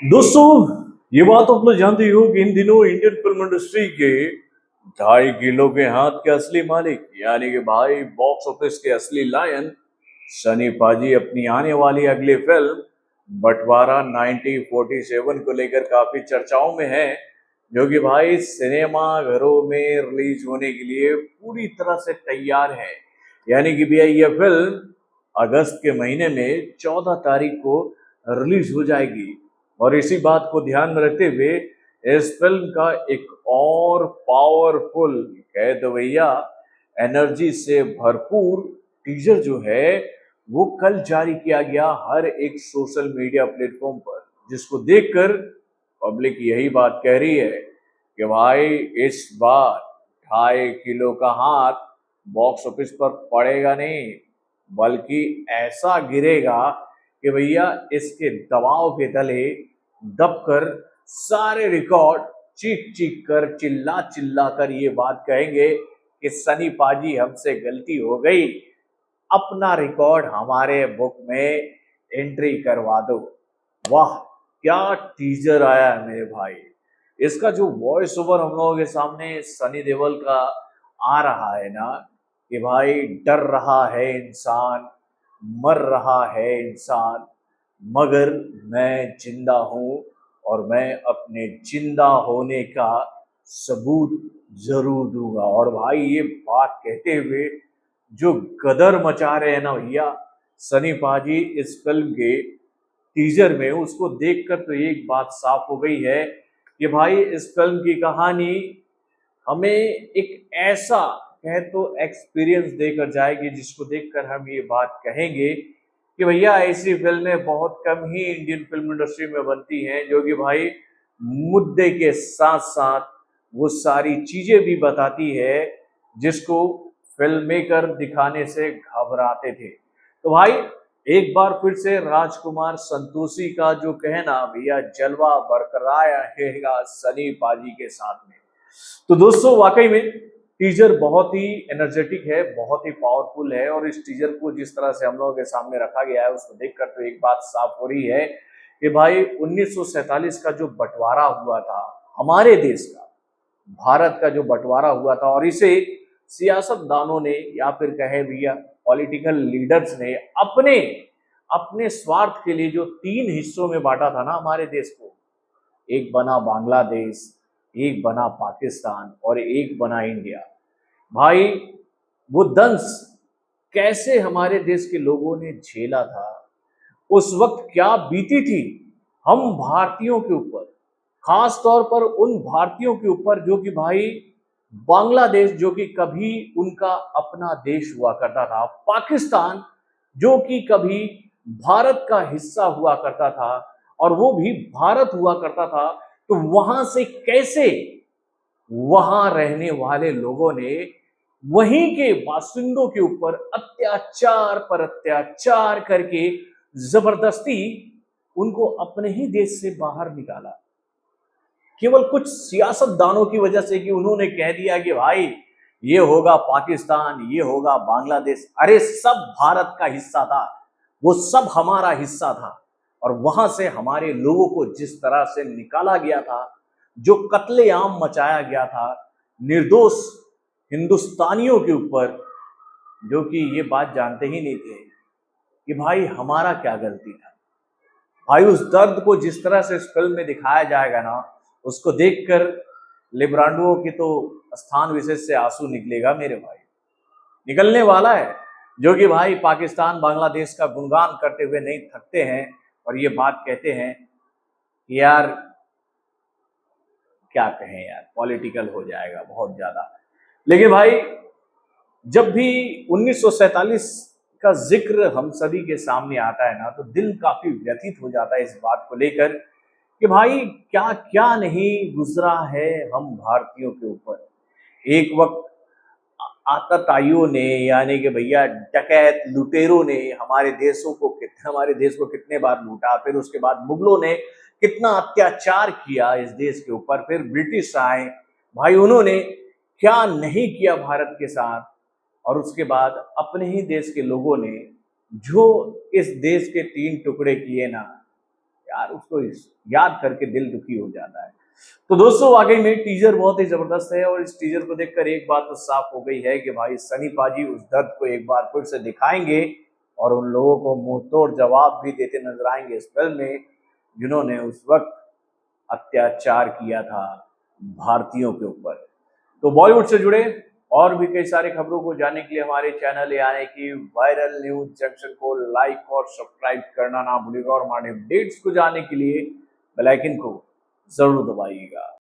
दोस्तों, ये बात आप लोग जानते हो कि इन दिनों इंडियन फिल्म इंडस्ट्री के 2.5 किलो के हाथ के असली मालिक यानी कि भाई बॉक्स ऑफिस के असली लायन सनी पाजी अपनी आने वाली अगली फिल्म बंटवारा 1947 को लेकर काफी चर्चाओं में है, जो कि भाई सिनेमा घरों में रिलीज होने के लिए पूरी तरह से तैयार है। यानी कि भैया ये फिल्म अगस्त के महीने में 14 तारीख को रिलीज हो जाएगी। और इसी बात को ध्यान में रखते हुए इस फिल्म का एक और पावरफुल कह दो भैया एनर्जी से भरपूर टीजर जो है वो कल जारी किया गया हर एक सोशल मीडिया प्लेटफॉर्म पर, जिसको देखकर पब्लिक यही बात कह रही है कि भाई इस बार 2.5 किलो का हाथ बॉक्स ऑफिस पर पड़ेगा नहीं, बल्कि ऐसा गिरेगा कि भैया इसके दबाव के तले दबकर सारे रिकॉर्ड चीख चीख कर चिल्ला चिल्ला कर ये बात कहेंगे कि सनी पाजी हमसे गलती हो गई, अपना रिकॉर्ड हमारे बुक में एंट्री करवा दो। वाह, क्या टीजर आया है मेरे भाई। इसका जो वॉइस ओवर हम लोगों के सामने सनी देओल का आ रहा है ना, कि भाई डर रहा है इंसान, मर रहा है इंसान, मगर मैं जिंदा हूं और मैं अपने जिंदा होने का सबूत जरूर दूंगा। और भाई ये बात कहते हुए जो गदर मचा रहे हैं ना भैया सनी पाजी इस फिल्म के टीजर में, उसको देखकर तो एक बात साफ हो गई है कि भाई इस फिल्म की कहानी हमें एक ऐसा कहे तो एक्सपीरियंस देकर जाएगी जिसको देखकर हम ये बात कहेंगे कि भैया ऐसी फिल्में बहुत कम ही इंडियन फिल्म इंडस्ट्री में बनती हैं, जो कि भाई मुद्दे के साथ साथ वो सारी चीजें भी बताती है जिसको फिल्म मेकर दिखाने से घबराते थे। तो भाई एक बार फिर से राजकुमार संतोषी का जो कहना भैया जलवा बरकरार रहेगा सनी पाजी के साथ में। तो दोस्तों वाकई में टीजर बहुत ही एनर्जेटिक है, बहुत ही पावरफुल है, और इस टीजर को जिस तरह से हम लोगों के सामने रखा गया है उसको देखकर तो एक बात साफ हो रही है कि भाई 1947 का जो बंटवारा हुआ था हमारे देश का, भारत का जो बंटवारा हुआ था, और इसे सियासतदानों ने या फिर कहे भैया पॉलिटिकल लीडर्स ने अपने अपने स्वार्थ के लिए जो 3 हिस्सों में बांटा था ना हमारे देश को, एक बना बांग्लादेश, एक बना पाकिस्तान और एक बना इंडिया। भाई वो दंश कैसे हमारे देश के लोगों ने झेला था, उस वक्त क्या बीती थी हम भारतीयों के ऊपर, खास तौर पर उन भारतीयों के ऊपर जो कि भाई बांग्लादेश जो कि कभी उनका अपना देश हुआ करता था, पाकिस्तान जो कि कभी भारत का हिस्सा हुआ करता था और वो भी भारत हुआ करता था, तो वहां से कैसे वहां रहने वाले लोगों ने वहीं के बासिंदों के ऊपर अत्याचार पर अत्याचार करके जबरदस्ती उनको अपने ही देश से बाहर निकाला, केवल कुछ सियासतदानों की वजह से कि उन्होंने कह दिया कि भाई ये होगा पाकिस्तान, ये होगा बांग्लादेश। अरे सब भारत का हिस्सा था, वो सब हमारा हिस्सा था, और वहां से हमारे लोगों को जिस तरह से निकाला गया था, जो कत्लेआम मचाया गया था निर्दोष हिंदुस्तानियों के ऊपर, जो कि ये बात जानते ही नहीं थे कि भाई हमारा क्या गलती था। भाई उस दर्द को जिस तरह से इस फिल्म में दिखाया जाएगा ना, उसको देखकर लिब्रांडुओं की तो स्थान विशेष से आंसू निकलेगा मेरे भाई, निकलने वाला है, जो कि भाई पाकिस्तान बांग्लादेश का गुणगान करते हुए नहीं थकते हैं और ये बात कहते हैं कि यार क्या कहें यार, पॉलिटिकल हो जाएगा बहुत ज्यादा। लेकिन भाई जब भी 1947 का जिक्र हम सभी के सामने आता है ना, तो दिल काफी व्यथित हो जाता है इस बात को लेकर कि भाई क्या क्या नहीं गुजरा है हम भारतीयों के ऊपर। एक वक्त आतताइयों ने यानी कि भैया डकैत लुटेरों ने हमारे देश को कितने बार लूटा, फिर उसके बाद मुगलों ने कितना अत्याचार किया इस देश के ऊपर, फिर ब्रिटिश आए, भाई उन्होंने क्या नहीं किया भारत के साथ, और उसके बाद अपने ही देश के लोगों ने जो इस देश के 3 टुकड़े किए ना, यार उसको याद करके दिल दुखी हो जाता है। तो दोस्तों वाकई में टीजर बहुत ही जबरदस्त है और इस टीजर को देखकर एक बात तो साफ हो गई है कि भाई सनी पाजी उस दर्द को एक बार फिर से दिखाएंगे और उन लोगों को मुंह तोड़ जवाब भी देते नजर आएंगे इस फिल्म में, जिन्होंने उस वक्त अत्याचार किया था भारतीयों के ऊपर। तो बॉलीवुड से जुड़े और भी कई सारे खबरों को जानने के लिए हमारे चैनल यानी कि वायरल न्यूज जंक्शन को लाइक और सब्सक्राइब करना ना भूलिएगा और हमारे अपडेट्स को जानने के लिए बेल आइकन को जरूर दबाइएगा।